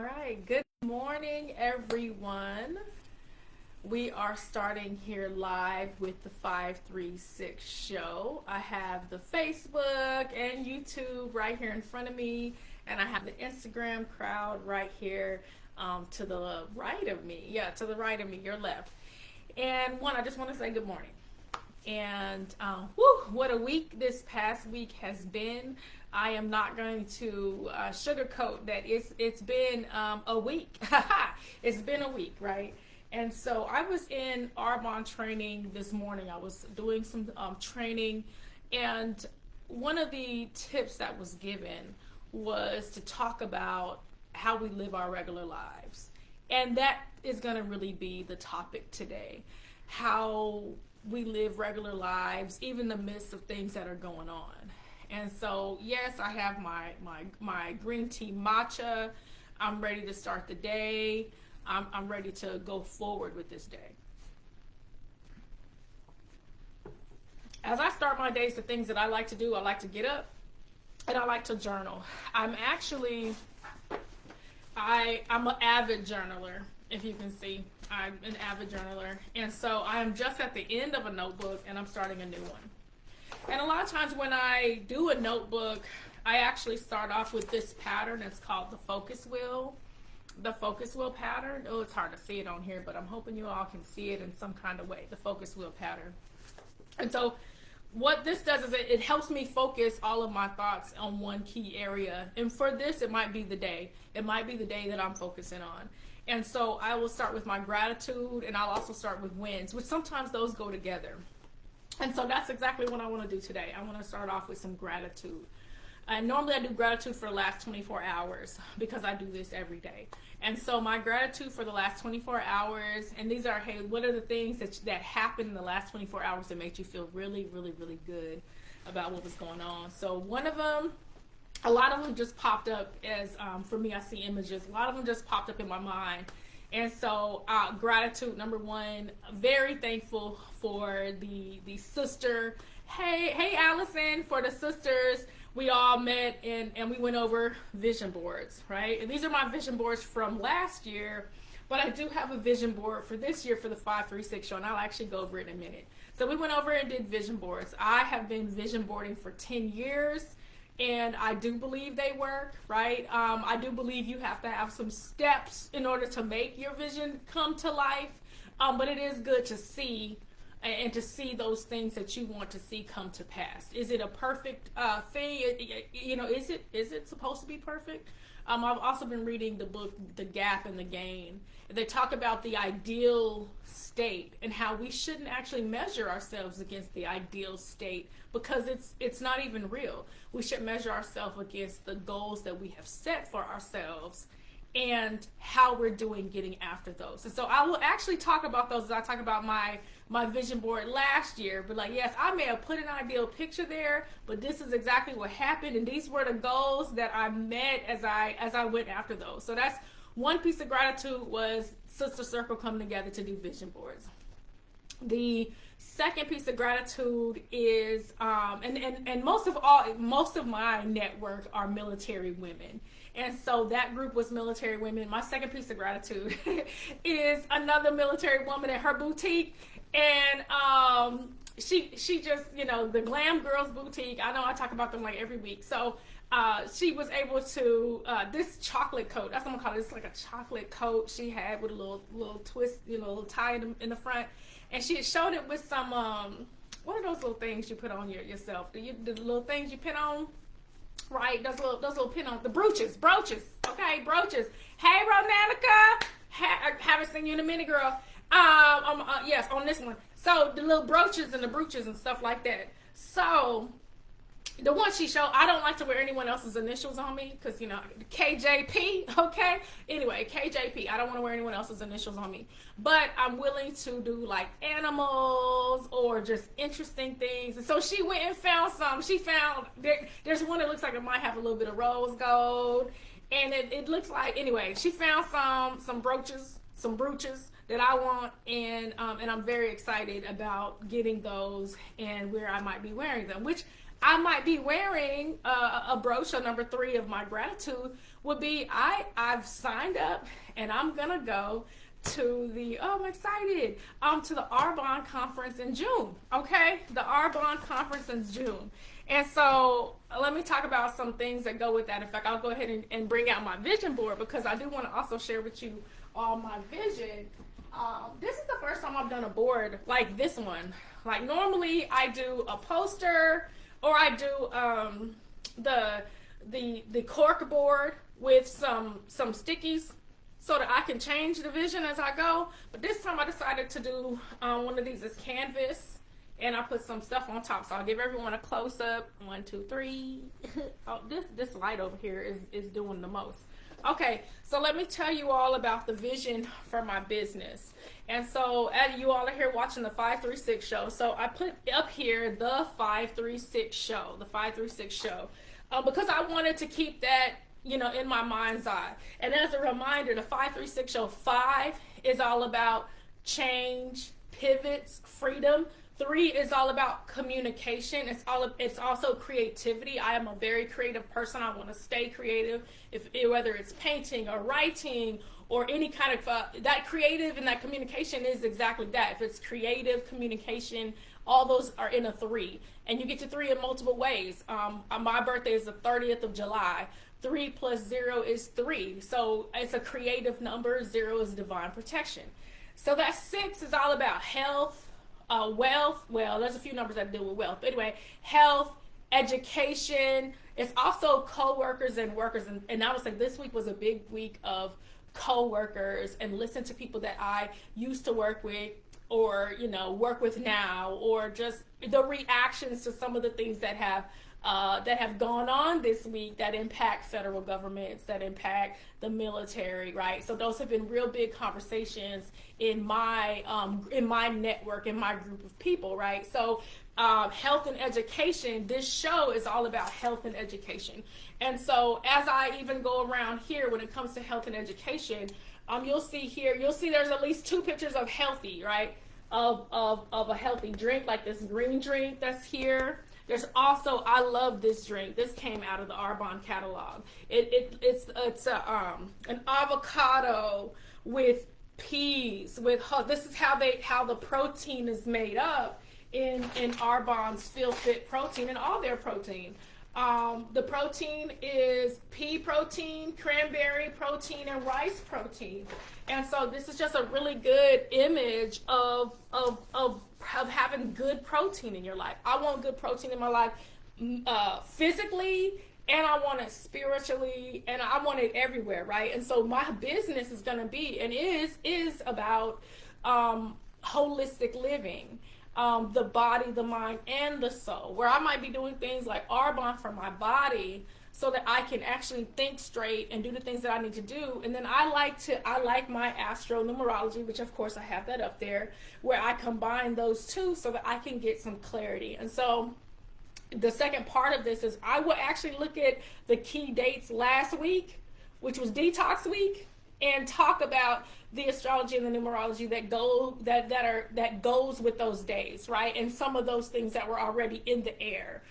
right. Good morning, everyone. We are starting here live with the 536 show. I have the Facebook and YouTube right here in front of me, and I have the Instagram crowd right here to the right of me. Yeah, to the right of me, your left. And I just want to say good morning. And what a week this past week has been. I am not going to sugarcoat that it's been a week. It's been a week, right? And so I was in Arbonne training this morning. I was doing some training, and one of the tips that was given was to talk about how we live our regular lives. And that is going to really be the topic today. How we live regular lives, even in the midst of things that are going on. And so, yes, I have my green tea matcha. I'm ready to start the day. I'm ready to go forward with this day. As I start my days, the things that I like to do, I like to get up and I like to journal. I'm an avid journaler, if you can see. I'm an avid journaler, and so I'm just at the end of a notebook and I'm starting a new one. And a lot of times when I do a notebook, I actually start off with this pattern. It's called the focus wheel pattern. Oh, it's hard to see it on here, but I'm hoping you all can see it in some kind of way, the focus wheel pattern. And so what this does is it helps me focus all of my thoughts on one key area. And for this, it might be the day. It might be the day that I'm focusing on. And so I will start with my gratitude, and I'll also start with wins, which sometimes those go together. And so that's exactly what I want to do today. I want to start off with some gratitude. And normally I do gratitude for the last 24 hours because I do this every day. And so my gratitude for the last 24 hours, and these are, hey, what are the things that happened in the last 24 hours that made you feel really, really, really good about what was going on? So one of them, a lot of them just popped up as, for me, I see images. A lot of them just popped up in my mind. And so gratitude, number one, very thankful for the sister. Hey, Allison, for the sisters. We all met and we went over vision boards, right? And these are my vision boards from last year, but I do have a vision board for this year for the 536 show, and I'll actually go over it in a minute. So we went over and did vision boards. I have been vision boarding for 10 years. And I do believe they work, right? I do believe you have to have some steps in order to make your vision come to life. But it is good to see and to see those things that you want to see come to pass. Is it a perfect thing? Is it supposed to be perfect? I've also been reading the book, The Gap and the Gain. They talk about the ideal state and how we shouldn't actually measure ourselves against the ideal state because it's not even real. We should measure ourselves against the goals that we have set for ourselves and how we're doing getting after those. And so I will actually talk about those as I talk about my vision board last year. But like, yes, I may have put an ideal picture there, but this is exactly what happened. And these were the goals that I met as I went after those. So that's one piece of gratitude, was Sister Circle coming together to do vision boards. The second piece of gratitude is, and most of my network are military women. And so that group was military women. My second piece of gratitude is another military woman at her boutique. And she just, the Glam Girls Boutique, I know I talk about them like every week. So she was able to, this chocolate coat, that's what I'm gonna call it. It's like a chocolate coat she had with a little twist, a little tie in the front. And she had showed it with some, what are those little things you put on yourself? The little things you pin on? Right, those little pin on, the brooches, okay, brooches. Hey, Ronanica, haven't seen you in a minute, girl. Yes, on this one. So the little brooches and the brooches and stuff like that. So the one she showed, I don't like to wear anyone else's initials on me because, KJP, okay? Anyway, KJP, I don't want to wear anyone else's initials on me. But I'm willing to do like animals or just interesting things. And so she went and found some. She found, there's one that looks like it might have a little bit of rose gold. And it looks like, anyway, she found some brooches that I want, and I'm very excited about getting those and where I might be wearing them, which I might be wearing a brochure. Number 3 of my gratitude would be I've signed up and I'm gonna go to the I'm excited to the Arbonne conference in June. Okay, the Arbonne conference in June. And so let me talk about some things that go with that. In fact, I'll go ahead and bring out my vision board, because I do want to also share with you all my vision. This is the first time I've done a board like this one. Like normally I do a poster, or I do the cork board with some stickies so that I can change the vision as I go. But this time I decided to do one of these as canvas, and I put some stuff on top. So I'll give everyone a close up. 1, 2, 3. Oh, this light over here is doing the most. Okay, so let me tell you all about the vision for my business. And so as you all are here watching the 536 show, so I put up here the 536 show, because I wanted to keep that, you know, in my mind's eye. And as a reminder, the 536 show, 5 is all about change, pivots, freedom. 3 is all about communication. It's also creativity. I am a very creative person. I want to stay creative, whether it's painting or writing or any kind of that creative and that communication is exactly that. If it's creative communication, all those are in a 3, and you get to 3 in multiple ways. My birthday is the 30th of July. 3 plus 0 is 3, so it's a creative number. 0 is divine protection. So that 6 is all about health. Wealth, well, there's a few numbers that deal with wealth. But anyway, health, education. It's also co-workers and workers. And I would say this week was a big week of co-workers, and listen to people that I used to work with, or, you know, work with now, or just the reactions to some of the things that have gone on this week that impact federal governments, that impact the military, right? So those have been real big conversations in my network, in my group of people, right? So health and education, this show is all about health and education. And so as I even go around here, when it comes to health and education, you'll see there's at least 2 pictures of healthy, right? Of a healthy drink, like this green drink that's here. There's also, I love this drink. This came out of the Arbonne catalog. It's an avocado with peas. This is how the protein is made up in Arbonne's Feel Fit protein and all their protein. The protein is pea protein, cranberry protein, and rice protein. And so this is just a really good image of having good protein in your life. I want good protein in my life physically, and I want it spiritually, and I want it everywhere, right? And so my business is going to be, and is about holistic living. The body, the mind, and the soul, where I might be doing things like Arbonne for my body so that I can actually think straight and do the things that I need to do. And then I like my Astro-numerology, which of course I have that up there, where I combine those two so that I can get some clarity. And so the second part of this is I will actually look at the key dates last week, which was Detox week, and talk about the astrology and the numerology that goes with those days, right? And some of those things that were already in the air.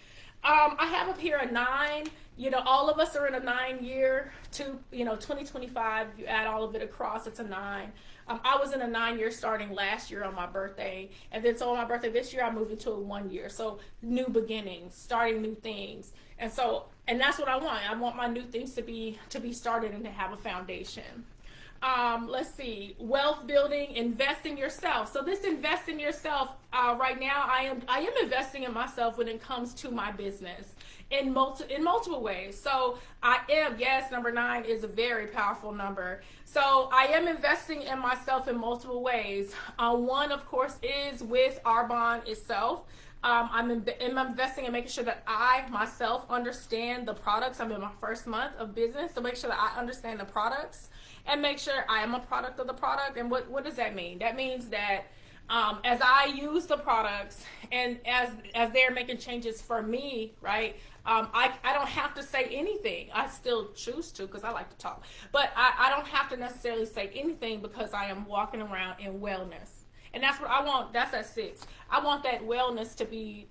I have up here a 9. You know, all of us are in a 9 year to, 2025. If you add all of it across, it's a 9. I was in a 9 year starting last year on my birthday. And then so on my birthday this year, I moved into a 1 year. So new beginnings, starting new things. And that's what I want. I want my new things to be started and to have a foundation. Let's see, wealth building, invest in yourself. So this invest in yourself, right now, I am investing in myself when it comes to my business in multiple ways. So yes, number 9 is a very powerful number. So I am investing in myself in multiple ways. One, of course, is with Arbonne itself. I'm investing in making sure that I myself understand the products. I'm in my first month of business, so make sure that I understand the products and make sure I am a product of the product. And what does that mean? That means that as I use the products and as they're making changes for me, right? I don't have to say anything. I still choose to because I like to talk, but I don't have to necessarily say anything because I am walking around in wellness. And that's what I want. That's at 6. I want that wellness to be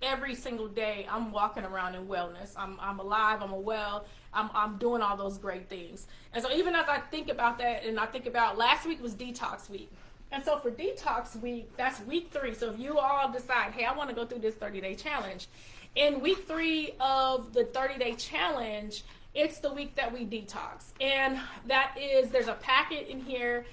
every single day I'm walking around in wellness. I'm alive, I'm well, I'm doing all those great things. And so even as I think about that, and I think about last week was detox week. And so for detox week, that's week 3. So if you all decide, hey, I want to go through this 30-day challenge, in week 3 of the 30-day challenge, it's the week that we detox. And that is, there's a packet in here.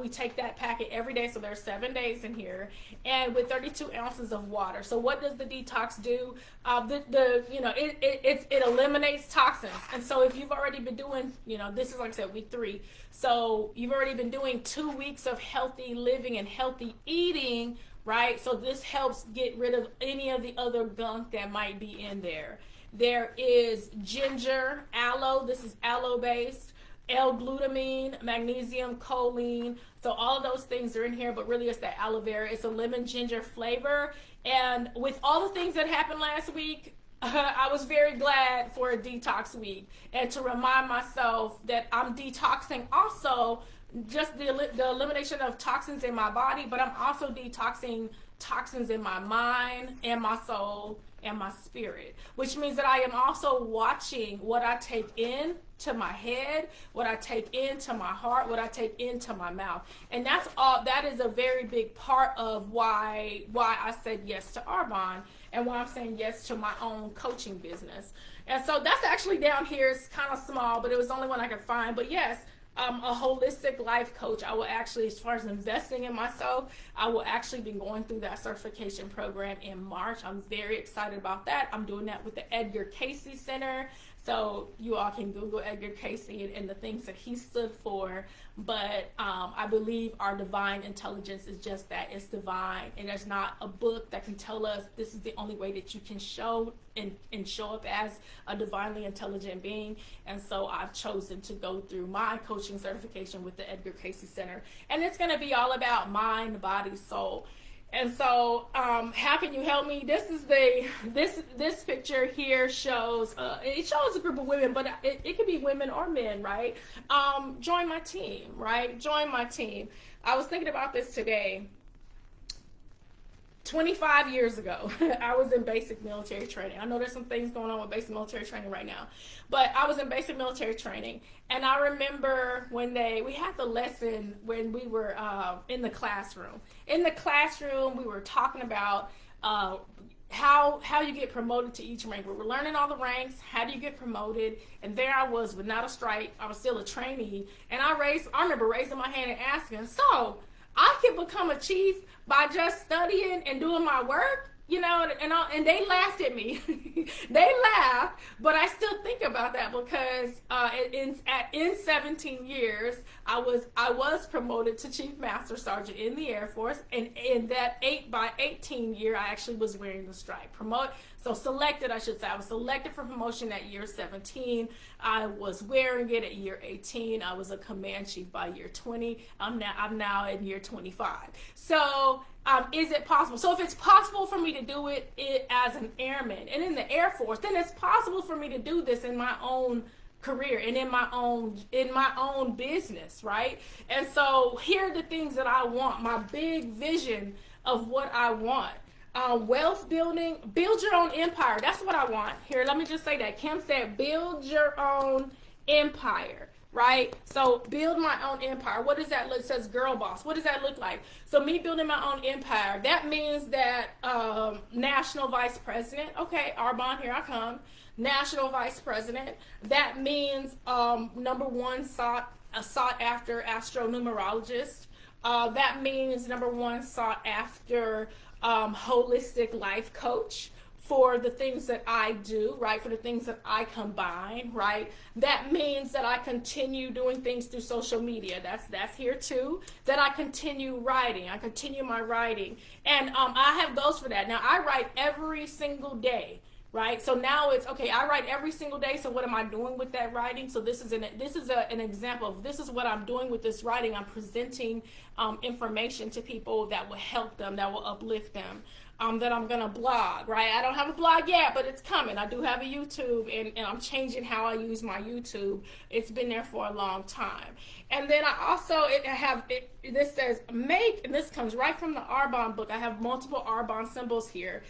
We take that packet every day, so there's 7 days in here, and with 32 ounces of water. So what does the detox do? It eliminates toxins. And so if you've already been doing, this is like I said, week 3. So you've already been doing 2 weeks of healthy living and healthy eating, right? So this helps get rid of any of the other gunk that might be in there. There is ginger, aloe. This is aloe based. L-glutamine, magnesium, choline. So all of those things are in here, but really it's that aloe vera. It's a lemon ginger flavor. And with all the things that happened last week, I was very glad for a detox week, and to remind myself that I'm detoxing also just the elimination of toxins in my body, but I'm also detoxing toxins in my mind and my soul and my spirit, which means that I am also watching what I take in to my head, what I take into my heart, what I take into my mouth. And that's all. That is a very big part of why I said yes to Arbonne, and why I'm saying yes to my own coaching business. And so that's actually down here. It's kind of small, but it was the only one I could find. But yes, a holistic life coach. I will actually, as far as investing in myself, I will actually be going through that certification program in March. I'm very excited about that. I'm doing that with the Edgar Cayce Center. So you all can Google Edgar Cayce and the things that he stood for. But I believe our divine intelligence is just that. It's divine. And there's not a book that can tell us this is the only way that you can show and show up as a divinely intelligent being. And so I've chosen to go through my coaching certification with the Edgar Cayce Center. And it's going to be all about mind, body, soul. And so, how can you help me? This is this picture here shows, it shows a group of women, but it could be women or men, right? Join my team, right? Join my team. I was thinking about this today. 25 years ago, I was in basic military training. I know there's some things going on with basic military training right now, but I was in basic military training, and I remember when we had the lesson when we were in the classroom. In the classroom, we were talking about how you get promoted to each rank. We were learning all the ranks. How do you get promoted? And there I was without a stripe. I was still a trainee, and I remember raising my hand and asking, so I can become a chief by just studying and doing my work, and they laughed at me. They laughed, but I still think about that because in 17 years, I was promoted to Chief Master Sergeant in the Air Force, and in that 8x18 year, I actually was wearing the stripe. Selected, I should say. I was selected for promotion at year 17. I was wearing it at year 18. I was a command chief by year 20. I'm now in year 25. So is it possible? So if it's possible for me to do it as an airman and in the Air Force, then it's possible for me to do this in my own career and in my own business, right? And so here are the things that I want, my big vision of what I want. Wealth building, build your own empire. That's what I want. Here, let me just say that. Kim said, build your own empire, right? So build my own empire. What does that look? It says girl boss. What does that look like? So me building my own empire, that means that national vice president. Okay, Arbonne, here I come. National vice president. That means number one sought after astro-numerologist. That means number one sought after holistic life coach for the things that I do, right? For the things that I combine, right? That means that I continue doing things through social media. That's here too. That I continue writing. I continue my writing. And I have goals for that. Now I write every single day. Right, so now it's okay. I write every single day. So what am I doing with that writing? So this is an example of this is what I'm doing with this writing. I'm presenting information to people that will help them, that will uplift them. that I'm gonna blog, right? I don't have a blog yet, but it's coming. I do have a YouTube, and I'm changing how I use my YouTube. It's been there for a long time. And then I also this says make, and this comes right from the Arbonne book. I have multiple Arbonne symbols here.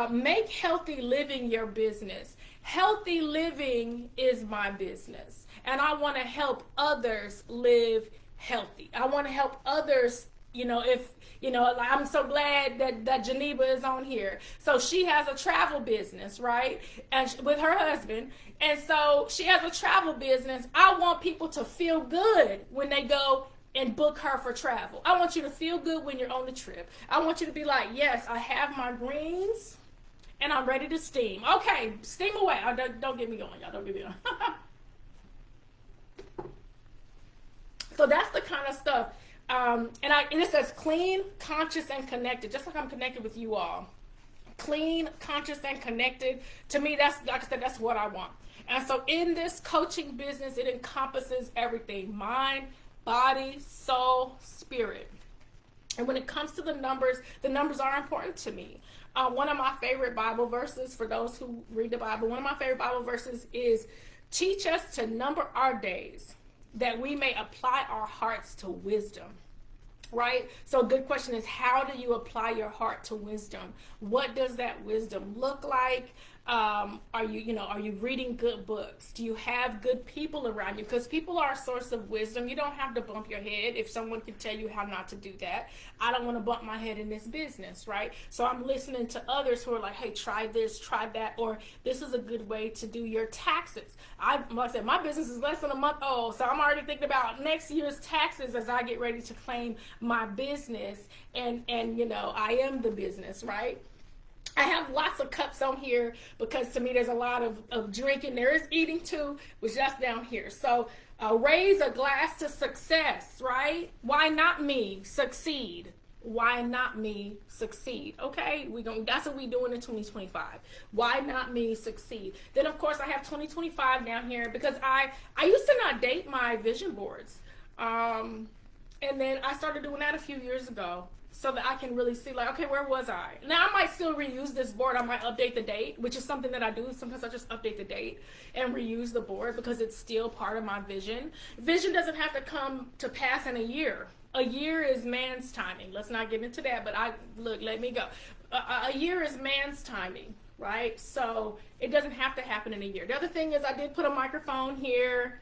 Make healthy living your business. Healthy living is my business, and I want to help others live healthy. I want to help others. I'm so glad that Geneva is on here. So she has a travel business, right? And with her husband. And so she has a travel business. I want people to feel good when they go and book her for travel. I want you to feel good when you're on the trip. I want you to be like, yes, I have my greens and I'm ready to steam. Okay, steam away. Don't get me going, y'all. Don't get me going. So that's the kind of stuff. And it says clean, conscious, and connected, just like I'm connected with you all. Clean, conscious, and connected. To me, that's, like I said, that's what I want. And so in this coaching business, it encompasses everything: mind, body, soul, spirit. And when it comes to the numbers are important to me. One of my favorite Bible verses, for those who read the Bible, one of my favorite Bible verses is, teach us to number our days, that we may apply our hearts to wisdom. Right? So a good question is, how do you apply your heart to wisdom? What does that wisdom look like? Are you reading good books? Do you have good people around you? Because people are a source of wisdom. You don't have to bump your head if someone can tell you how not to do that. I don't want to bump my head in this business, right? So I'm listening to others who are like, hey, try this, try that, or this is a good way to do your taxes. Like I said, my business is less than a month old, so I'm already thinking about next year's taxes as I get ready to claim my business, and I am the business, right? I have lots of cups on here because to me there's a lot of drinking. There is eating too, which that's down here. So raise a glass to success, right? Why not me succeed? Why not me succeed? Okay, that's what we doing in 2025. Why not me succeed? Then of course I have 2025 down here because I used to not date my vision boards. And then I started doing that a few years ago, so that I can really see, like, okay, where was I? Now, I might still reuse this board. I might update the date, which is something that I do. Sometimes I just update the date and reuse the board because it's still part of my vision. Vision doesn't have to come to pass in a year. A year is man's timing. Let's not get into that, but let me go. A year is man's timing, right? So it doesn't have to happen in a year. The other thing is I did put a microphone here.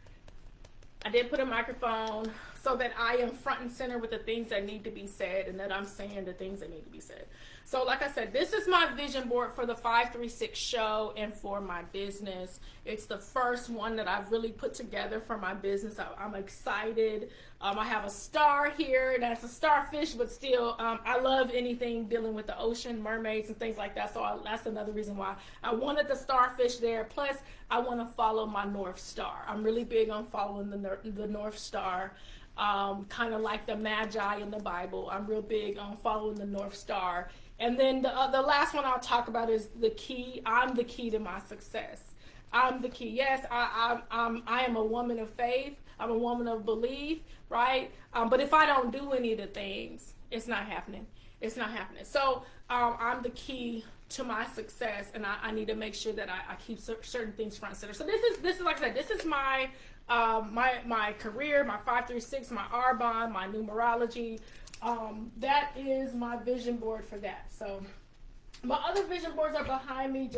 I did put a microphone so that I am front and center with the things that need to be said, and that I'm saying the things that need to be said. So like I said, this is my vision board for the 536 show and for my business. It's the first one that I've really put together for my business. I'm excited. I have a star here. That's a starfish, but still, I love anything dealing with the ocean, mermaids, and things like that. So that's another reason why I wanted the starfish there. Plus, I want to follow my North Star. I'm really big on following the North Star. Kind of like the Magi in the Bible. I'm real big on following the North Star. And then the last one I'll talk about is the key. I'm the key to my success. I'm the key. Yes, I am a woman of faith. I'm a woman of belief, right? But if I don't do any of the things, it's not happening. It's not happening. So I'm the key to my success, and I need to make sure that I keep certain things front and center. So this is like I said, this is my my career, my 536, my Arbonne, my numerology. That is my vision board for that. So my other vision boards are behind me.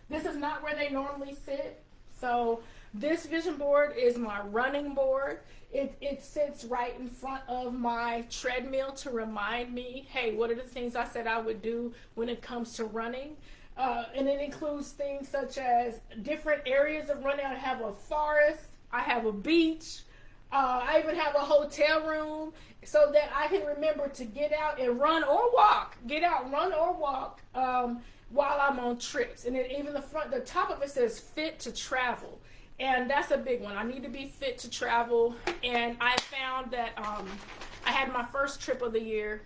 This is not where they normally sit. So this vision board is my running board. It sits right in front of my treadmill to remind me, hey, what are the things I said I would do when it comes to running? And it includes things such as different areas of running. I have a forest. I have a beach. I even have a hotel room so that I can remember to get out and run or walk. Get out, run or walk while I'm on trips. And then even the top of it says fit to travel. And that's a big one. I need to be fit to travel. And I found that I had my first trip of the year,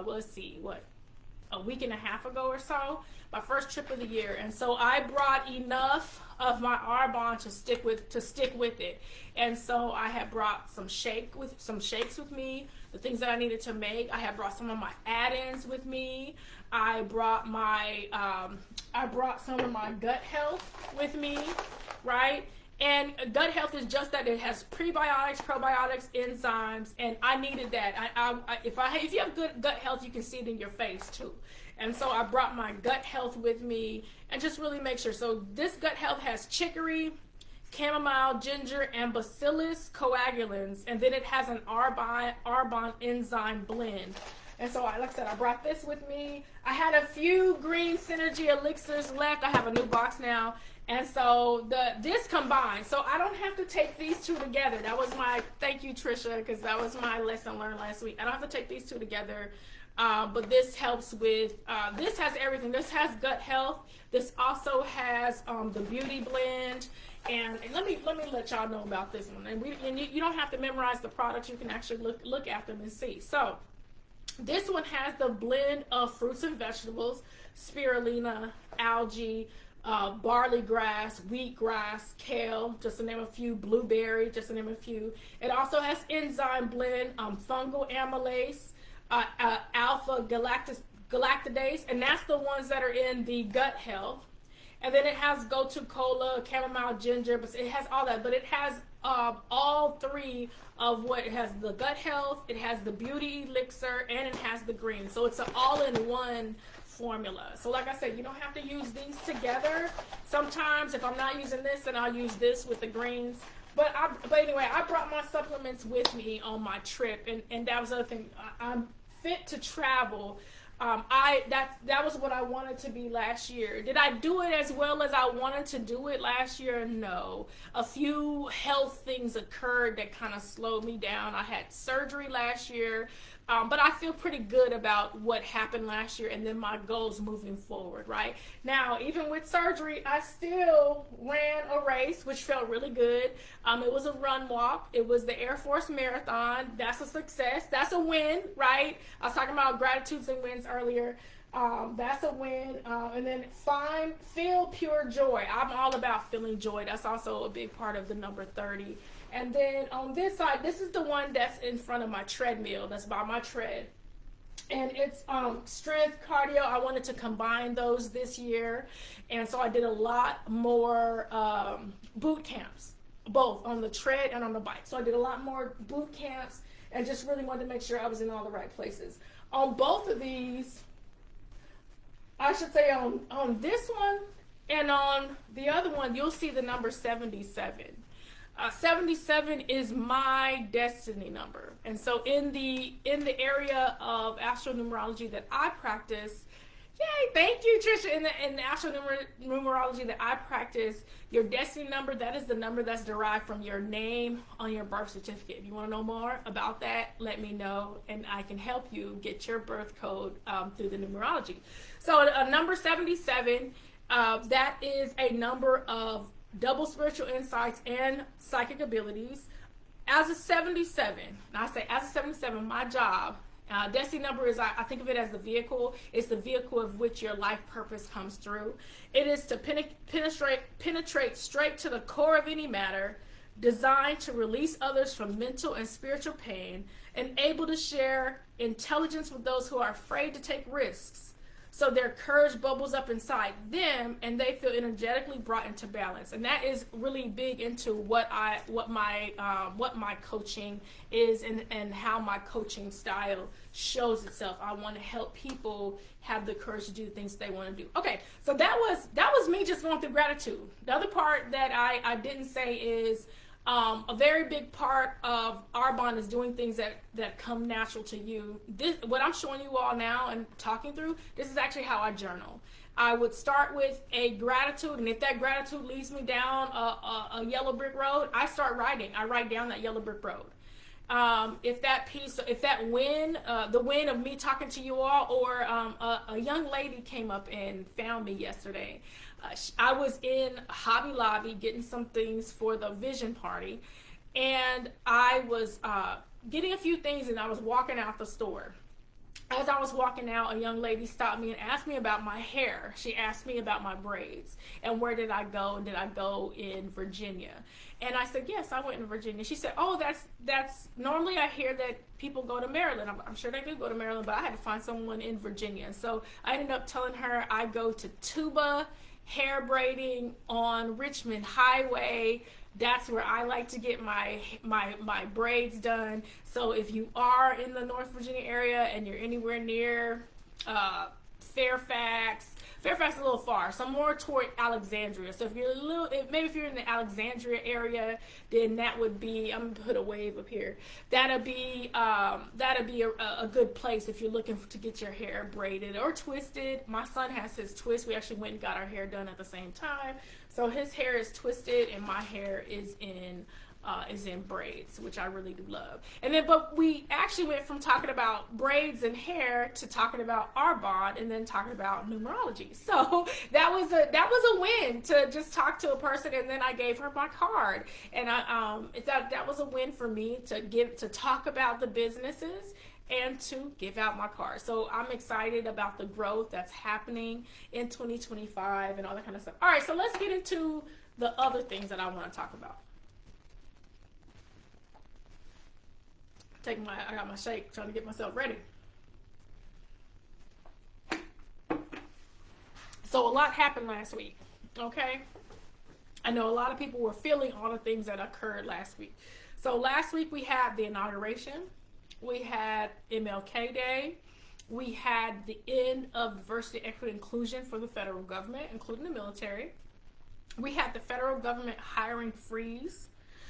let's see, a week and a half ago or so, my first trip of the year. And so I brought enough of my Arbonne to stick with it. And so I had brought some shakes with me, the things that I needed to make. I had brought some of my add-ins with me. I brought some of my gut health with me, right? And gut health is just that. It has prebiotics, probiotics, enzymes, and I needed that. If you have good gut health, you can see it in your face too. And so I brought my gut health with me and just really make sure. So this gut health has chicory, chamomile, ginger, and bacillus coagulans, and then it has an Arbonne enzyme blend. And so, like I said, I brought this with me. I had a few green synergy elixirs left. I have a new box now. And so this combined, so I don't have to take these two together. That was my, thank you Trisha, because that was my lesson learned last week. I don't have to take these two together, but this helps with, this has everything. This has gut health. This also has the beauty blend. And let me let y'all know about this one. And you don't have to memorize the products. You can actually look at them and see. So this one has the blend of fruits and vegetables, spirulina, algae, barley grass, wheatgrass, kale, just to name a few, blueberry, just to name a few. It also has enzyme blend, fungal amylase, alpha galactidase, and that's the ones that are in the gut health. And then it has gotu kola, chamomile, ginger, but it has all that. But it has all three of what it has: the gut health, it has the beauty elixir, and it has the green. So it's an all-in-one formula. So like I said, you don't have to use these together. Sometimes if I'm not using this, then I'll use this with the greens. But anyway, I brought my supplements with me on my trip, and that was the other thing. I'm fit to travel. That was what I wanted to be last year. Did I do it as well as I wanted to do it last year? No. A few health things occurred that kind of slowed me down. I had surgery last year, but I feel pretty good about what happened last year and then my goals moving forward, right? Now, even with surgery, I still ran a race, which felt really good. It was a run walk. It was the Air Force Marathon. That's a success. That's a win, right? I was talking about gratitudes and wins earlier. That's a win. And then feel pure joy. I'm all about feeling joy. That's also a big part of the number 30. And then on this side, this is the one that's in front of my treadmill. That's by my tread. And it's strength, cardio. I wanted to combine those this year. And so I did a lot more boot camps, both on the tread and on the bike. So I did a lot more boot camps and just really wanted to make sure I was in all the right places. On both of these, I should say on this one and on the other one, you'll see the number 77. 77 is my destiny number. And so in the area of astro-numerology that I practice, yay, thank you, Trisha. In the astro-numerology that I practice, your destiny number, that is the number that's derived from your name on your birth certificate. If you want to know more about that, let me know, and I can help you get your birth code through the numerology. So number 77, that is a number of double spiritual insights and psychic abilities. As a 77, and I say as a 77, my job, destiny number is, I think of it as the vehicle. It's the vehicle of which your life purpose comes through. It is to penetrate straight to the core of any matter, designed to release others from mental and spiritual pain, and able to share intelligence with those who are afraid to take risks. So their courage bubbles up inside them and they feel energetically brought into balance. And that is really big into what my coaching is and how my coaching style shows itself. I want to help people have the courage to do the things they want to do. Okay, so that was me just going through gratitude. The other part that I didn't say is a very big part of Arbonne is doing things that come natural to you. What I'm showing you all now and talking through, this is actually how I journal. I would start with a gratitude, and if that gratitude leads me down a yellow brick road, I start writing. I write down that yellow brick road. If that win, the win of me talking to you all, or a young lady came up and found me yesterday. I was in Hobby Lobby getting some things for the vision party, and I was getting a few things, and I was walking out the store. as I was walking out, a young lady stopped me and asked me about my hair. She asked me about my braids and where did I go, and did I go in Virginia? And I said, yes, I went in Virginia. She said, oh, that's normally I hear that people go to Maryland. I'm sure they do go to Maryland, but I had to find someone in Virginia. And so I ended up telling her I go to Tuba hair braiding on Richmond Highway. That's where I like to get my braids done. So if you are in the North Virginia area and you're anywhere near Fairfax is a little far, so more toward Alexandria. So if you're maybe if you're in the Alexandria area, then that would be, I'm gonna put a wave up here. That'd be a good place if you're looking to get your hair braided or twisted. My son has his twist. We actually went and got our hair done at the same time. So his hair is twisted and my hair is in braids, which I really do love. And then, but we actually went from talking about braids and hair to talking about Arbonne and then talking about numerology. So that was a win to just talk to a person, and then I gave her my card, and that was a win for me to talk about the businesses and to give out my card. So I'm excited about the growth that's happening in 2025 and all that kind of stuff. All right, so let's get into the other things that I want to talk about. I got my shake, trying to get myself ready. So a lot happened last week, okay? I know a lot of people were feeling all the things that occurred last week. So last week we had the inauguration, we had MLK Day, we had the end of diversity, equity, inclusion for the federal government, including the military. We had the federal government hiring freeze.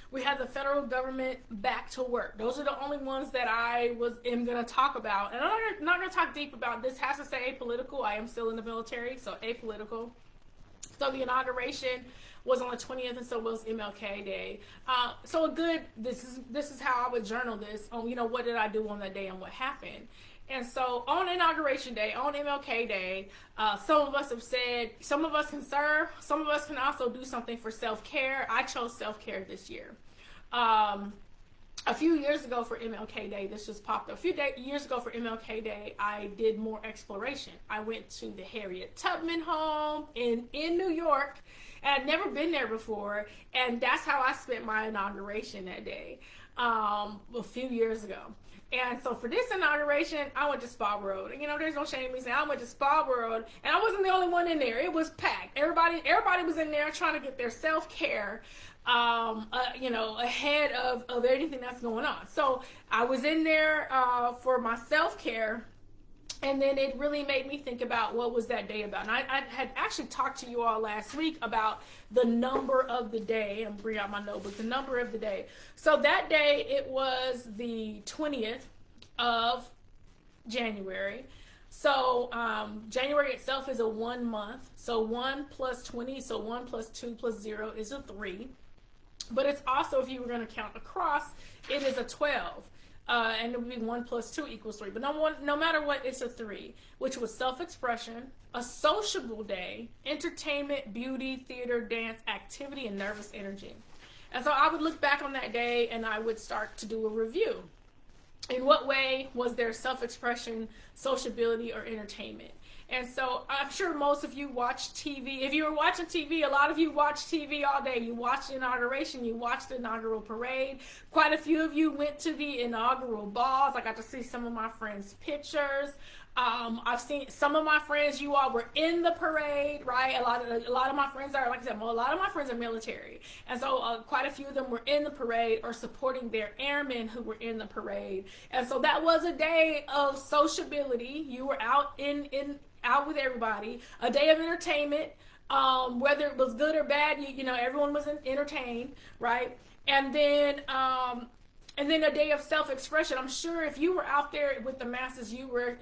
We had the federal government back to work. Those are the only ones that I am going to talk about. And I'm not going to talk deep about this. Has to say apolitical. I am still in the military, so apolitical. So the inauguration was on the 20th, and so was MLK Day. So a good, this is how I would journal this. What did I do on that day and what happened? And so on Inauguration Day, on MLK Day, some of us have said, some of us can serve, some of us can also do something for self-care. I chose self-care this year. A few years ago for MLK Day, this just popped up. Years ago for MLK Day, I did more exploration. I went to the Harriet Tubman home in New York, and I'd never been there before, and that's how I spent my inauguration that day, a few years ago. And so for this inauguration, I went to Spa World. There's no shame in me saying I went to Spa World, and I wasn't the only one in there. It was packed. Everybody was in there trying to get their self-care, ahead of anything that's going on. So I was in there for my self-care, and then it really made me think about what was that day about. And I had actually talked to you all last week about the number of the day. I'm bring out my notebook, the number of the day. So that day, it was the 20th of January. So January itself is a 1 month. So 1 plus 20, so 1 plus 2 plus 0 is a 3. But it's also, if you were going to count across, it is a 12. And it would be 1 plus 2 equals 3. But no matter what, it's a 3, which was self-expression, a sociable day, entertainment, beauty, theater, dance, activity, and nervous energy. And so I would look back on that day and I would start to do a review. In what way was there self-expression, sociability, or entertainment? And so I'm sure most of you watch TV. If you were watching TV, a lot of you watch TV all day. You watched the inauguration. You watched the inaugural parade. Quite a few of you went to the inaugural balls. I got to see some of my friends' pictures. I've seen some of my friends, you all were in the parade, right? A lot of my friends are, like I said, a lot of my friends are military. And so quite a few of them were in the parade or supporting their airmen who were in the parade. And so that was a day of sociability. You were out out with everybody, a day of entertainment, whether it was good or bad, everyone was entertained, right? And then a day of self-expression. I'm sure if you were out there with the masses, you were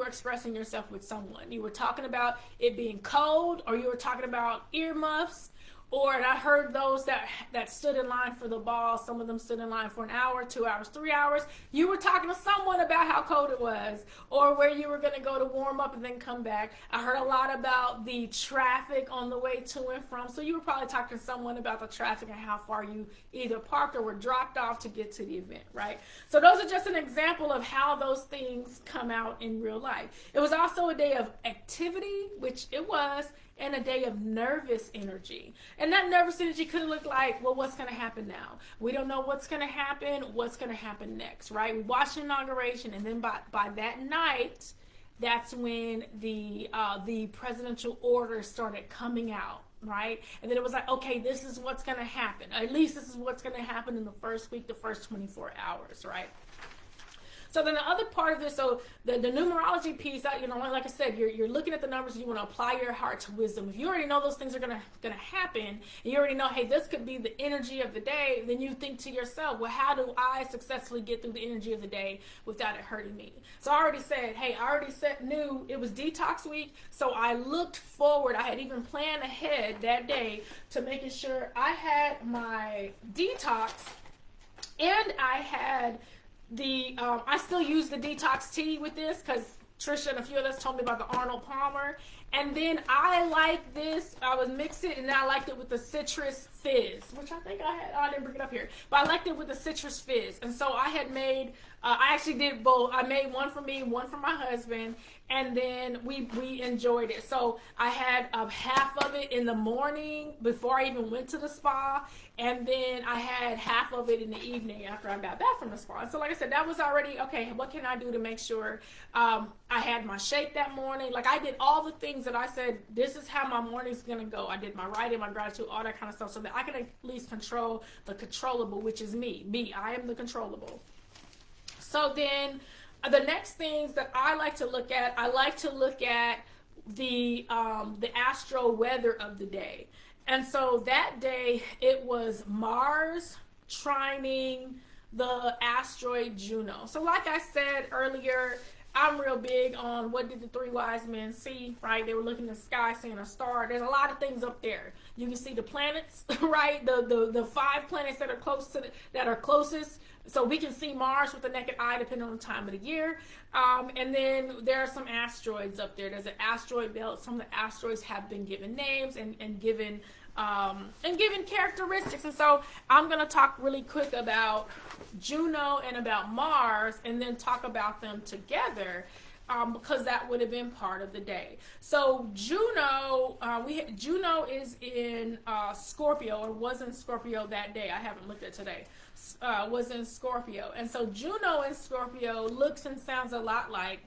expressing yourself with someone. You were talking about it being cold, or you were talking about earmuffs, Or, and I heard those that stood in line for the ball, some of them stood in line for an hour, 2 hours, 3 hours. You were talking to someone about how cold it was, or where you were going to go to warm up and then come back. I heard a lot about the traffic on the way to and from. So you were probably talking to someone about the traffic and how far you either parked or were dropped off to get to the event, right? So those are just an example of how those things come out in real life. It was also a day of activity, which it was, and a day of nervous energy. And that nervous energy could have looked like, well, what's going to happen now? We don't know what's going to happen next, right? We watched the inauguration, and then by that night, that's when the presidential orders started coming out, right? And then it was like, okay, this is what's going to happen. At least this is what's going to happen in the first week, the first 24 hours, right? So then the other part of this, so the numerology piece, like I said, you're looking at the numbers and you want to apply your heart to wisdom. If you already know those things are gonna happen, and you already know, hey, this could be the energy of the day, then you think to yourself, well, how do I successfully get through the energy of the day without it hurting me? So I already knew it was detox week, so I looked forward. I had even planned ahead that day to making sure I had my detox, and I had I still use the detox tea with this because Trisha and a few of us told me about the Arnold Palmer. And then I like this. I was mixed it, and then I liked it with the citrus fizz, which I think I didn't bring it up here, but I liked it with the citrus fizz. And so I had made, I actually did both. I made one for me, one for my husband, and then we enjoyed it. So I had half of it in the morning before I even went to the spa, and then I had half of it in the evening after I got back from the spa. And so like I said, that was already, okay, what can I do to make sure I had my shake that morning? Like I did all the things that I said, this is how my morning's going to go. I did my writing, my gratitude, all that kind of stuff, so that I can at least control the controllable, which is me. I am the controllable. So then the next things that I like to look at, the astro weather of the day. And so that day, it was Mars trining the asteroid Juno. So like I said earlier, I'm real big on what did the three wise men see, right? They were looking in the sky, seeing a star. There's a lot of things up there. You can see the planets, right? The 5 planets that are closest. So we can see Mars with the naked eye, depending on the time of the year. And then there are some asteroids up there. There's an asteroid belt. Some of the asteroids have been given names and given characteristics. And so I'm going to talk really quick about Juno and about Mars, and then talk about them together, because that would have been part of the day. So Juno, Juno is in Scorpio, or was in Scorpio that day. I haven't looked at today. Was in Scorpio. And so Juno in Scorpio looks and sounds a lot like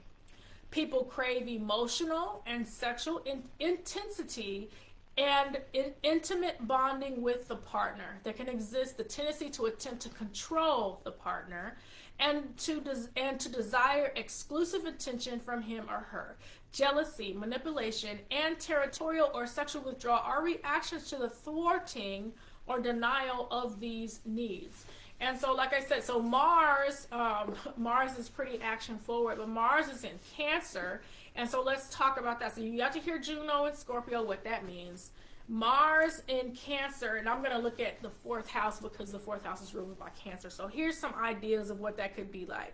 people crave emotional and sexual intensity and intimate bonding with the partner. There can exist the tendency to attempt to control the partner and to desire exclusive attention from him or her. Jealousy, manipulation, and territorial or sexual withdrawal are reactions to the thwarting or denial of these needs. And so, like I said, so Mars is pretty action forward, but Mars is in Cancer. And so let's talk about that. So you got to hear Juno and Scorpio, what that means. Mars in Cancer, and I'm going to look at the 4th house because the 4th house is ruled by Cancer. So here's some ideas of what that could be like.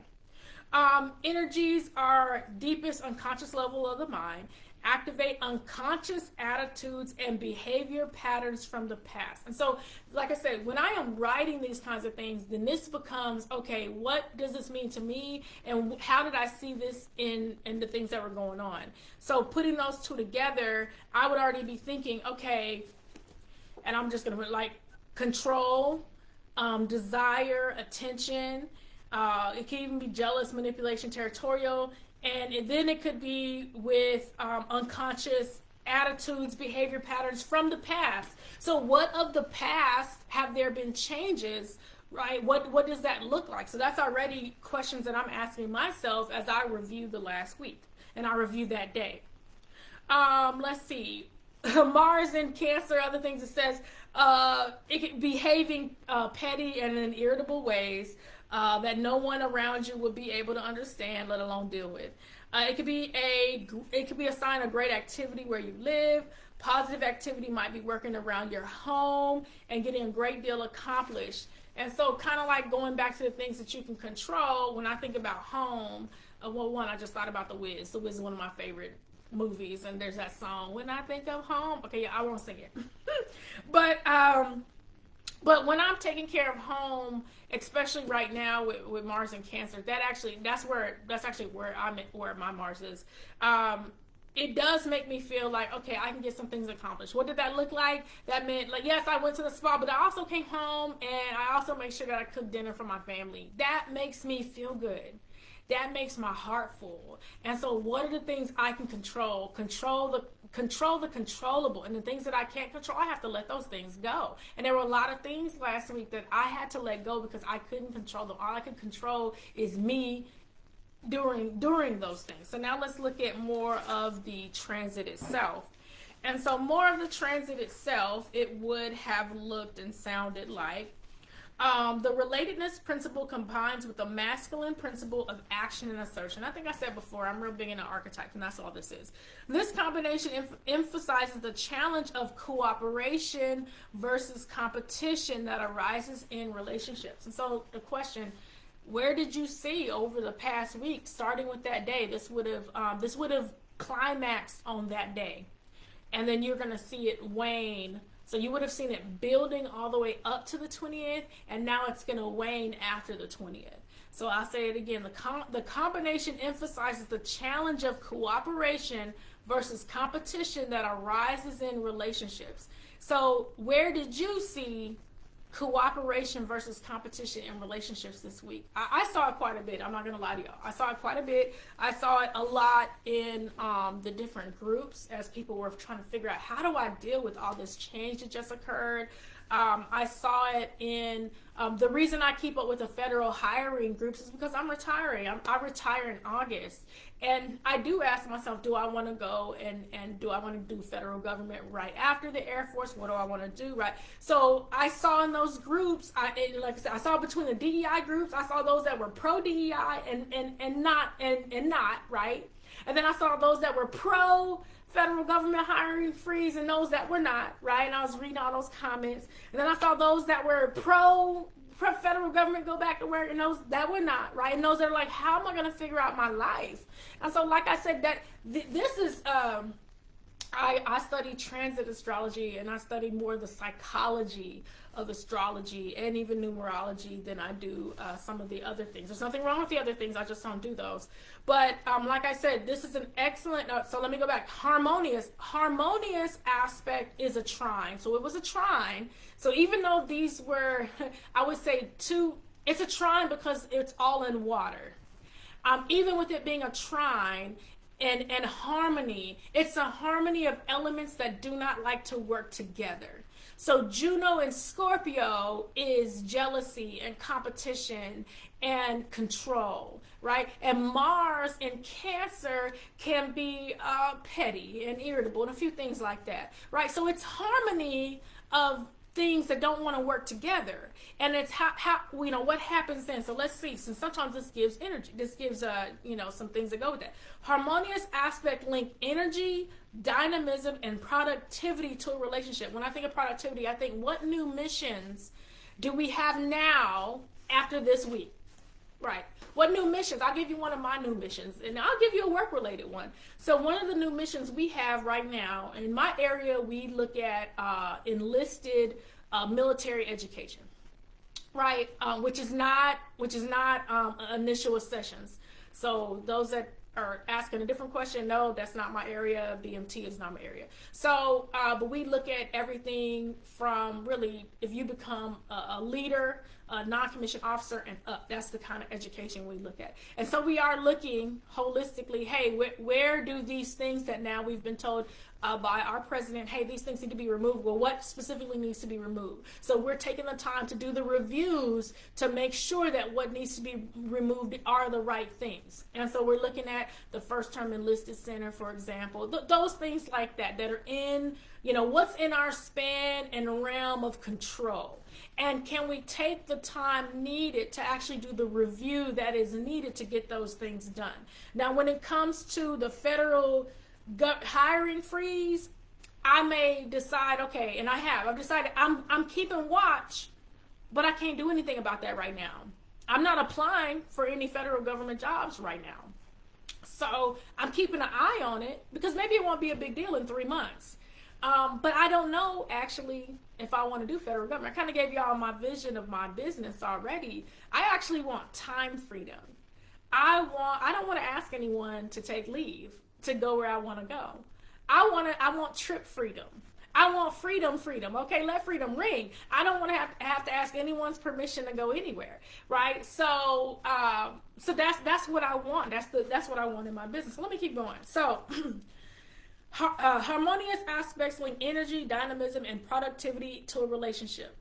Energies are deepest unconscious level of the mind, activate unconscious attitudes and behavior patterns from the past. And so, like I said, when I am writing these kinds of things, then this becomes, okay, what does this mean to me? And how did I see this in the things that were going on? So putting those two together, I would already be thinking, okay, and I'm just going to put like control, desire, attention. It can even be jealous, manipulation, territorial. And then it could be with unconscious attitudes, behavior patterns from the past. So what of the past have there been changes, right? What does that look like? So that's already questions that I'm asking myself as I review the last week and I review that day. Let's see. Mars in Cancer, other things it says, it could be behaving petty and in irritable ways that no one around you would be able to understand, let alone deal with. It could be a sign of great activity where you live, Positive activity might be working around your home and getting a great deal accomplished. And so kind of like going back to the things that you can control, when I think about home, well, one, I just thought about The Wiz. The Wiz is one of my favorite movies, and there's that song, When I Think of Home. Okay, yeah, I won't sing it. But when I'm taking care of home, especially right now with Mars and Cancer, that's actually where my Mars is. It does make me feel like, okay, I can get some things accomplished. What did that look like? That meant, like, yes, I went to the spa, but I also came home and I also make sure that I cook dinner for my family. That makes me feel good. That makes my heart full. And so what are the things I can control? Control the controllable. And the things that I can't control, I have to let those things go. And there were a lot of things last week that I had to let go because I couldn't control them. All I could control is me during those things. So now let's look at more of the transit itself. And so more of the transit itself, it would have looked and sounded like the relatedness principle combines with the masculine principle of action and assertion. I think I said before, I'm real big into archetypes, and that's all this is. This combination emphasizes the challenge of cooperation versus competition that arises in relationships. And so the question, where did you see over the past week, starting with that day, this would have climaxed on that day, and then you're going to see it wane. So you would have seen it building all the way up to the 20th, and now it's going to wane after the 20th. So I'll say it again. The combination emphasizes the challenge of cooperation versus competition that arises in relationships. So where did you see cooperation versus competition in relationships this week? I saw it quite a bit. I'm not going to lie to y'all. I saw it quite a bit. I saw it a lot in the different groups as people were trying to figure out, how do I deal with all this change that just occurred? I saw it in the reason I keep up with the federal hiring groups is because I'm retiring. I retire in August. And I do ask myself, do I want to go and do I want to do federal government right after the Air Force? What do I want to do, right? So I saw in those groups, like I said, I saw between the DEI groups, I saw those that were pro-DEI and not, right? And then I saw those that were pro-federal government hiring freeze and those that were not, right? And I was reading all those comments. And then I saw those that were pro-federal government go back to work and those that were not, right? And those that are like, how am I going to figure out my life? And so, like I said, that this is, I study transit astrology, and I study more the psychology of astrology and even numerology than I do some of the other things. There's nothing wrong with the other things, I just don't do those. But like I said, this is an excellent, so let me go back. Harmonious aspect is a trine. So it was a trine. So even though these were, I would say it's a trine because it's all in water. Even with it being a trine, and harmony, it's a harmony of elements that do not like to work together. So Juno in Scorpio is jealousy and competition and control, right? And Mars in Cancer can be petty and irritable and a few things like that, right? So it's harmony of things that don't want to work together, and it's how what happens then. So let's see, since sometimes this gives energy, this gives some things that go with that. Harmonious aspect link energy, dynamism, and productivity to a relationship. When I think of productivity, I think, what new missions do we have now after this week? Right. What new missions? I'll give you one of my new missions, and I'll give you a work-related one. So one of the new missions we have right now, in my area, we look at enlisted military education, right? Which is not initial sessions. So those that are asking a different question, no, that's not my area. BMT is not my area. So, but we look at everything from really, if you become a leader, a non-commissioned officer and up, that's the kind of education we look at. And so we are looking holistically, hey, where do these things that now we've been told by our president, hey, these things need to be removed. Well, what specifically needs to be removed? So we're taking the time to do the reviews to make sure that what needs to be removed are the right things. And so we're looking at the first term enlisted center, for example, those things like that are in, what's in our span and realm of control. And can we take the time needed to actually do the review that is needed to get those things done? Now, when it comes to the federal hiring freeze, I may decide, okay, and I've decided I'm keeping watch, but I can't do anything about that right now. I'm not applying for any federal government jobs right now. So I'm keeping an eye on it because maybe it won't be a big deal in 3 months. But I don't know actually if I want to do federal government. I kind of gave y'all my vision of my business already. I actually want time freedom. I don't want to ask anyone to take leave to go where I want to go. I want trip freedom. I want freedom. Okay, let freedom ring. I don't want to have to ask anyone's permission to go anywhere, right? So, so that's what I want. That's what I want in my business. So let me keep going. So, harmonious aspects link energy, dynamism, and productivity to a relationship.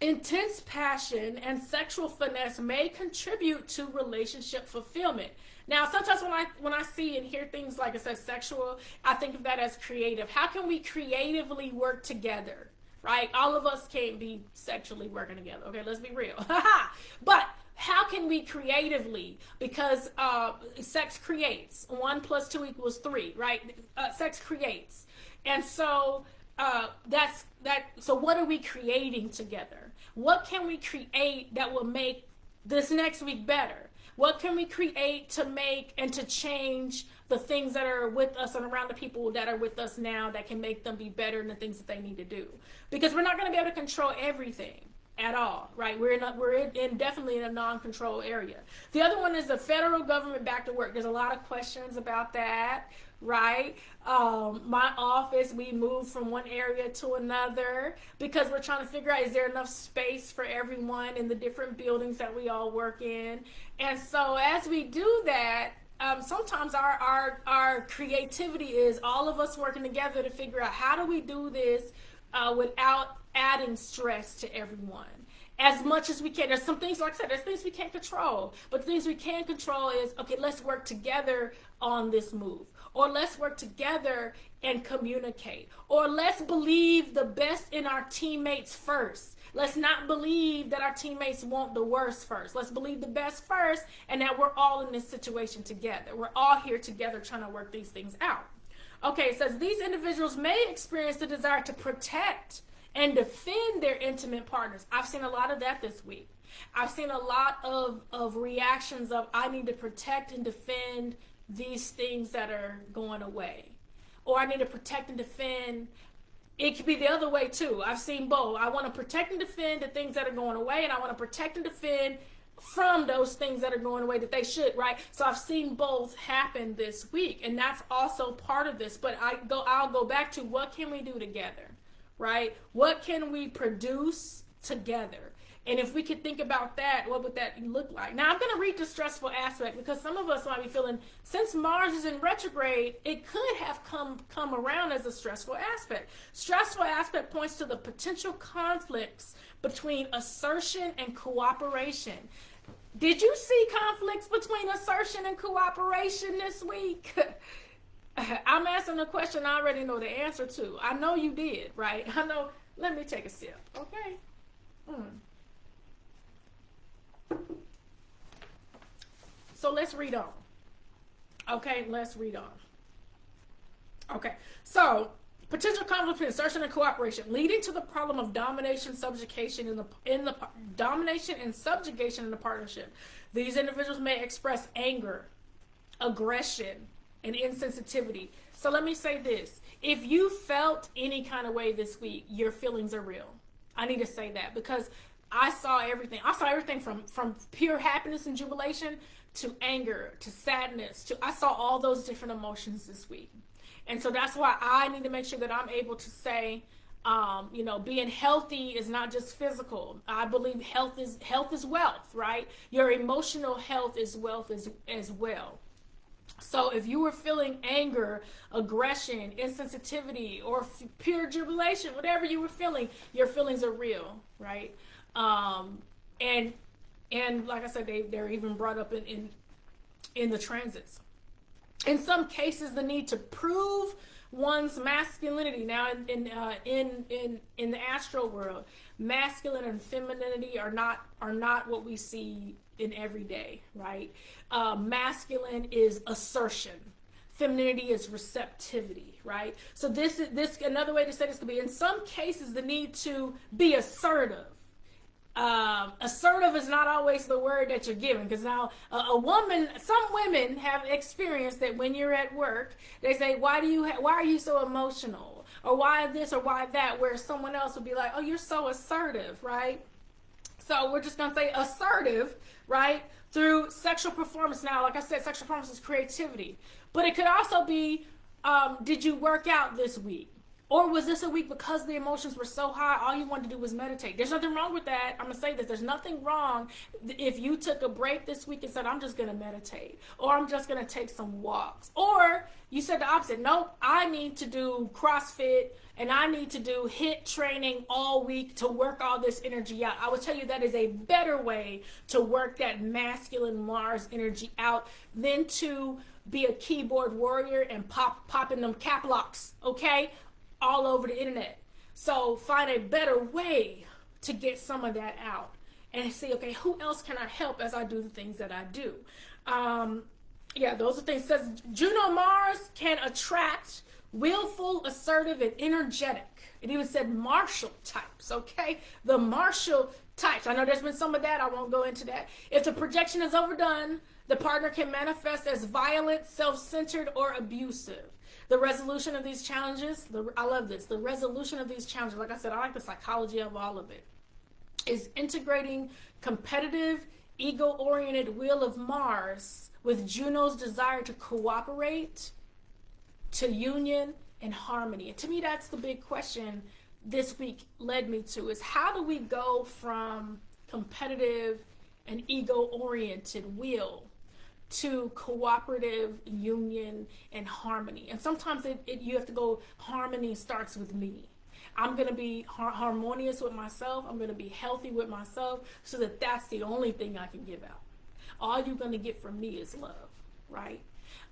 Intense passion and sexual finesse may contribute to relationship fulfillment. Now, sometimes when I see and hear things like it says sexual, I think of that as creative. How can we creatively work together, right? All of us can't be sexually working together. Okay, let's be real. But how can we creatively? Because sex creates. 1 + 2 = 3, right? Sex creates, and so that's that. So what are we creating together? What can we create that will make this next week better? What can we create to make and to change the things that are with us and around the people that are with us now that can make them be better in the things that they need to do? Because we're not going to be able to control everything at all, right? We're definitely in a non-control area. The other one is the federal government back to work. There's a lot of questions about that, right? My office, we moved from one area to another because we're trying to figure out, is there enough space for everyone in the different buildings that we all work in? And so as we do that, sometimes our creativity is all of us working together to figure out how do we do this without adding stress to everyone as much as we can. There's some things, like I said, there's things we can't control, but the things we can control is, okay, let's work together on this move, or let's work together and communicate, or let's believe the best in our teammates first. Let's not believe that our teammates want the worst first. Let's believe the best first, and that we're all in this situation together. We're all here together trying to work these things out. Okay, it says these individuals may experience the desire to protect and defend their intimate partners. I've seen a lot of that this week. I've seen a lot of reactions of, I need to protect and defend these things that are going away. Or I need to protect and defend. It could be the other way too. I've seen both. I want to protect and defend the things that are going away, and I want to protect and defend from those things that are going away that they should, right? So I've seen both happen this week, and that's also part of this. But I'll go back to, what can we do together, right? What can we produce together? And if we could think about that, what would that look like? Now, I'm going to read the stressful aspect because some of us might be feeling, since Mars is in retrograde, it could have come around as a stressful aspect. Stressful aspect points to the potential conflicts between assertion and cooperation. Did you see conflicts between assertion and cooperation this week? I'm asking a question I already know the answer to. I know you did, right? I know. Let me take a sip, okay? So let's read on. Okay, let's read on. Okay, so potential conflict between assertion and cooperation, leading to the problem of domination, subjugation in the domination and subjugation in the partnership. These individuals may express anger, aggression, and insensitivity. So let me say this: if you felt any kind of way this week, your feelings are real. I need to say that because I saw everything. I saw everything from pure happiness and jubilation to anger to sadness to, I saw all those different emotions this week. And so that's why I need to make sure that I'm able to say, being healthy is not just physical. I believe health is wealth, right? Your emotional health is wealth as well. So if you were feeling anger, aggression, insensitivity, or pure jubilation, whatever you were feeling, your feelings are real, right? And like I said, they're even brought up in the transits. In some cases, the need to prove one's masculinity. Now, in the astral world, masculine and femininity are not what we see in every day, right? Masculine is assertion. femininity is receptivity, right? So this another way to say this could be, in some cases, the need to be assertive. Assertive is not always the word that you're given, because now some women have experienced that when you're at work, they say, why are you so emotional, or why this or why that, where someone else would be like, oh, you're so assertive, right? So we're just gonna say assertive, right, through sexual performance. Now, like I said, sexual performance is creativity, but it could also be, did you work out this week? Or was this a week because the emotions were so high, all you wanted to do was meditate? There's nothing wrong with that. I'm going to say this. There's nothing wrong if you took a break this week and said, I'm just going to meditate. Or I'm just going to take some walks. Or you said the opposite. Nope, I need to do CrossFit and I need to do HIIT training all week to work all this energy out. I would tell you that is a better way to work that masculine Mars energy out than to be a keyboard warrior and popping them cap locks, okay? All over the internet. So find a better way to get some of that out and see, okay, who else can I help as I do the things that I do? Yeah, those are things. It says Juno Mars can attract willful, assertive, and energetic. It even said martial types, okay? The martial types. I know there's been some of that. I won't go into that. If the projection is overdone, the partner can manifest as violent, self-centered, or abusive. The resolution of these challenges, I love this, the resolution of these challenges, like I said, I like the psychology of all of it, is integrating competitive, ego-oriented will of Mars with Juno's desire to cooperate, to union, and harmony. And to me, that's the big question this week led me to, is how do we go from competitive and ego-oriented will to cooperative, union, and harmony? And sometimes you have to go, harmony starts with me. I'm going to be harmonious with myself. I'm going to be healthy with myself, so that that's the only thing I can give out. All you're going to get from me is love, right?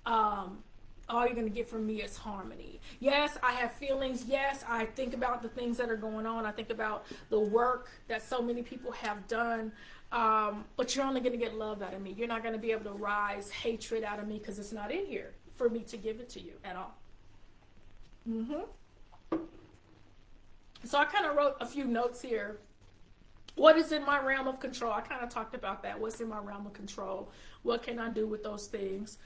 All you're going to get from me is harmony. Yes, I have feelings. Yes, I think about the things that are going on. I think about the work that so many people have done. But you're only going to get love out of me. You're not going to be able to rise hatred out of me, because it's not in here for me to give it to you at all. So I kind of wrote a few notes here. What is in my realm of control? I kind of talked about that. What's in my realm of control? What can I do with those things?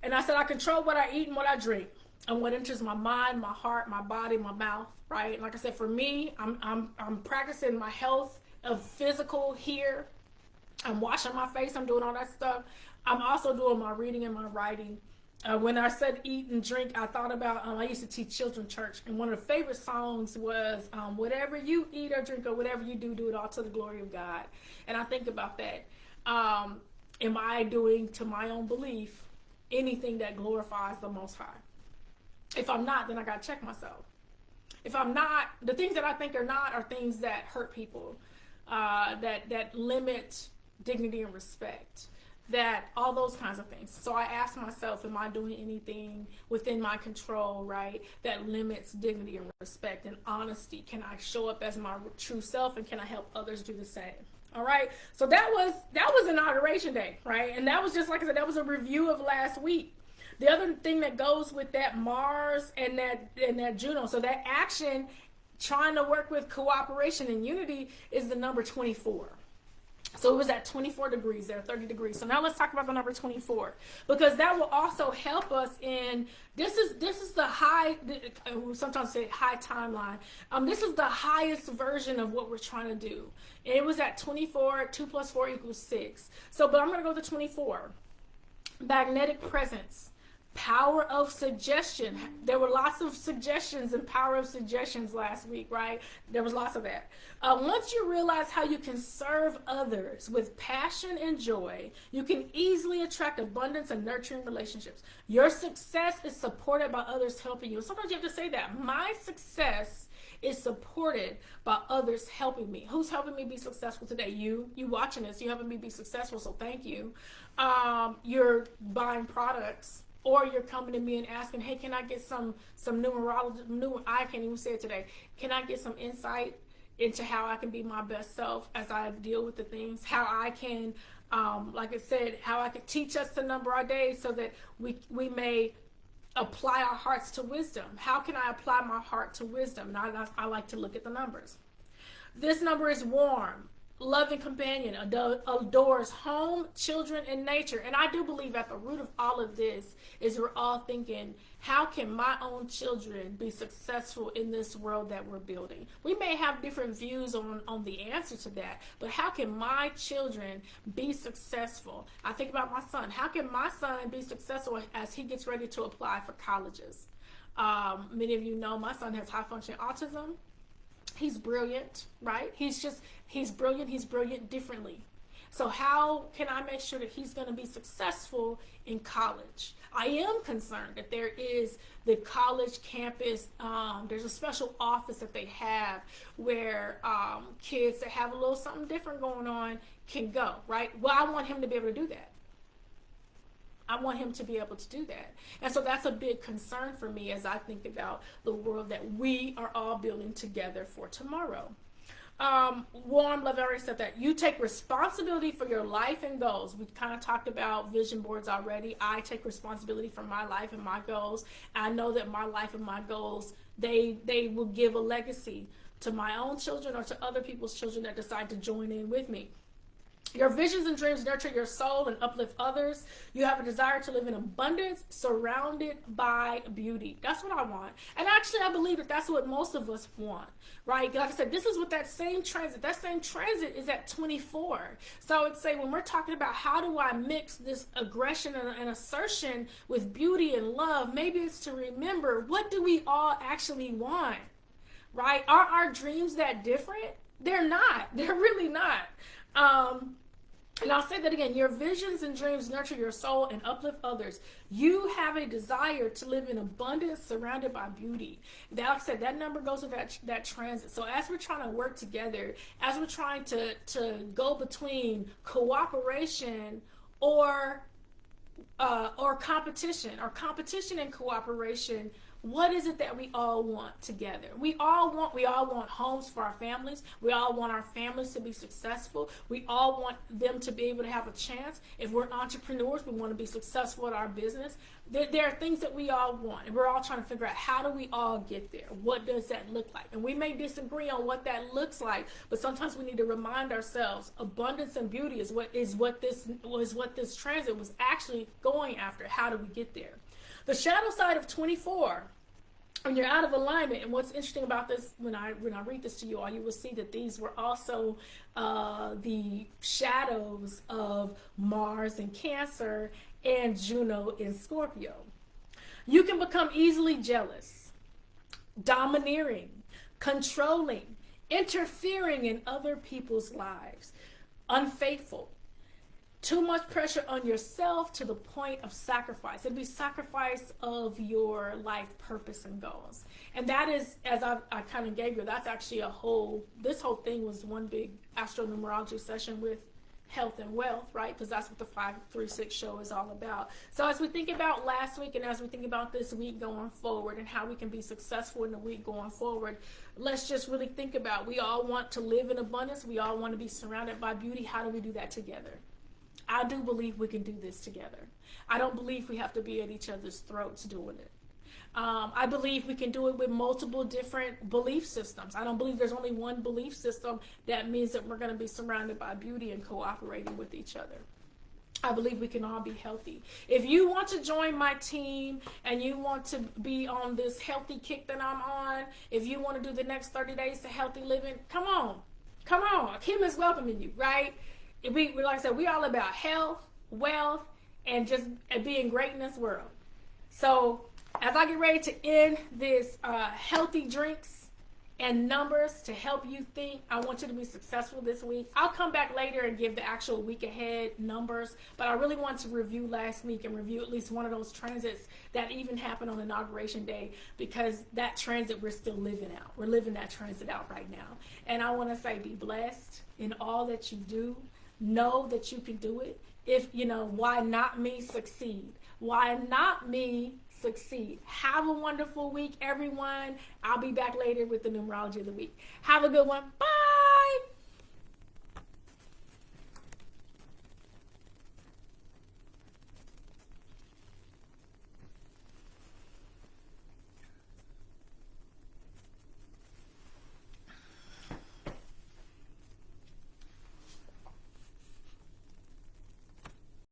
And I said I control what I eat and what I drink, and what enters my mind, my heart, my body, my mouth, right? Like I said, for me, I'm practicing my health of physical here. I'm washing my face. I'm doing all that stuff. I'm also doing my reading and my writing. When I said eat and drink, I thought about, I used to teach children church, and one of the favorite songs was, whatever you eat or drink or whatever you do, do it all to the glory of God. And I think about that. Am I doing, to my own belief, anything that glorifies the Most High? If I'm not, then I got to check myself. If I'm not, the things that I think are not are things that hurt people, that limit dignity and respect, that all those kinds of things. So I ask myself, am I doing anything within my control, right, that limits dignity and respect and honesty? Can I show up as my true self, and can I help others do the same? All right. So that was Inauguration Day, right? And that was just, like I said, that was a review of last week. The other thing that goes with that Mars and that Juno, so that action trying to work with cooperation and unity, is the number 24. So it was at 24 degrees there, 30 degrees. So now let's talk about the number 24, because that will also help us in, this is the high, we sometimes say high timeline. This is the highest version of what we're trying to do. And it was at 24, 2 plus 4 equals 6. So, but I'm going to go to 24. Magnetic presence. Power of suggestion. There were lots of suggestions and power of suggestions last week, right? There was lots of that. Once you realize how you can serve others with passion and joy, you can easily attract abundance and nurturing relationships. Your success is supported by others helping you. Sometimes you have to say that. My success is supported by others helping me. Who's helping me be successful today? You watching this, you helping me be successful, so thank you. You're buying products, or you're coming to me and asking, hey, can I get some numerology, I can't even say it today. Can I get some insight into how I can be my best self as I deal with the things? How I can, like I said, how I can teach us to number our days so that we may apply our hearts to wisdom. How can I apply my heart to wisdom? And I like to look at the numbers. This number is warm, loving companion, adores home, children, and nature. And I do believe at the root of all of this is we're all thinking, how can my own children be successful in this world that we're building? We may have different views on the answer to that, but how can my children be successful? I think about my son. How can my son be successful as he gets ready to apply for colleges? Many of you know my son has high functioning autism. He's brilliant, right? He's brilliant. He's brilliant differently. So how can I make sure that he's going to be successful in college? I am concerned that there is the college campus. There's a special office that they have where kids that have a little something different going on can go, right? Well, I want him to be able to do that. I want him to be able to do that. And so that's a big concern for me as I think about the world that we are all building together for tomorrow. Warm, love, I already said that. You take responsibility for your life and goals. We kind of talked about vision boards already. I take responsibility for my life and my goals. I know that my life and my goals, they will give a legacy to my own children or to other people's children that decide to join in with me. Your visions and dreams nurture your soul and uplift others. You have a desire to live in abundance, surrounded by beauty. That's what I want. And actually, I believe that that's what most of us want, right? Like I said, this is what that same transit is at 24. So I would say when we're talking about how do I mix this aggression and assertion with beauty and love, maybe it's to remember, what do we all actually want, right? Are our dreams that different? They're not. They're really not. And I'll say that again, your visions and dreams nurture your soul and uplift others. You have a desire to live in abundance surrounded by beauty. Like I said, that number goes with that transit. So as we're trying to work together, as we're trying to go between cooperation or competition and cooperation, what is it that we all want together? We all want homes for our families. We all want our families to be successful. We all want them to be able to have a chance. If we're entrepreneurs, we want to be successful at our business. There are things that we all want, and we're all trying to figure out, how do we all get there? What does that look like? And we may disagree on what that looks like, but sometimes we need to remind ourselves abundance and beauty is what this transit was actually going after. How do we get there? The shadow side of 24, when you're out of alignment, and what's interesting about this, when I read this to you all, you will see that these were also the shadows of Mars in Cancer and Juno in Scorpio. You can become easily jealous, domineering, controlling, interfering in other people's lives, unfaithful. Too much pressure on yourself to the point of sacrifice. It'd be sacrifice of your life purpose and goals. And that is, as I kind of gave you, that's actually this whole thing was one big Astro-numerology session with health and wealth, right? Because that's what the 536 show is all about. So as we think about last week and as we think about this week going forward and how we can be successful in the week going forward, let's just really think about, we all want to live in abundance. We all want to be surrounded by beauty. How do we do that together? I do believe we can do this together. I don't believe we have to be at each other's throats doing it. I believe we can do it with multiple different belief systems. I don't believe there's only one belief system that means that we're going to be surrounded by beauty and cooperating with each other. I believe we can all be healthy. If you want to join my team and you want to be on this healthy kick that I'm on, if you want to do the next 30 days to healthy living, come on. Kim is welcoming you, right? Like I said, we're all about health, wealth, and just being great in this world. So as I get ready to end this healthy drinks and numbers to help you think, I want you to be successful this week. I'll come back later and give the actual week ahead numbers, but I really want to review last week and review at least one of those transits that even happened on Inauguration Day, because that transit we're still living out. We're living that transit out right now. And I want to say, be blessed in all that you do. Know that you can do it. Why not me succeed? Why not me succeed? Have a wonderful week, everyone. I'll be back later with the numerology of the week. Have a good one. Bye.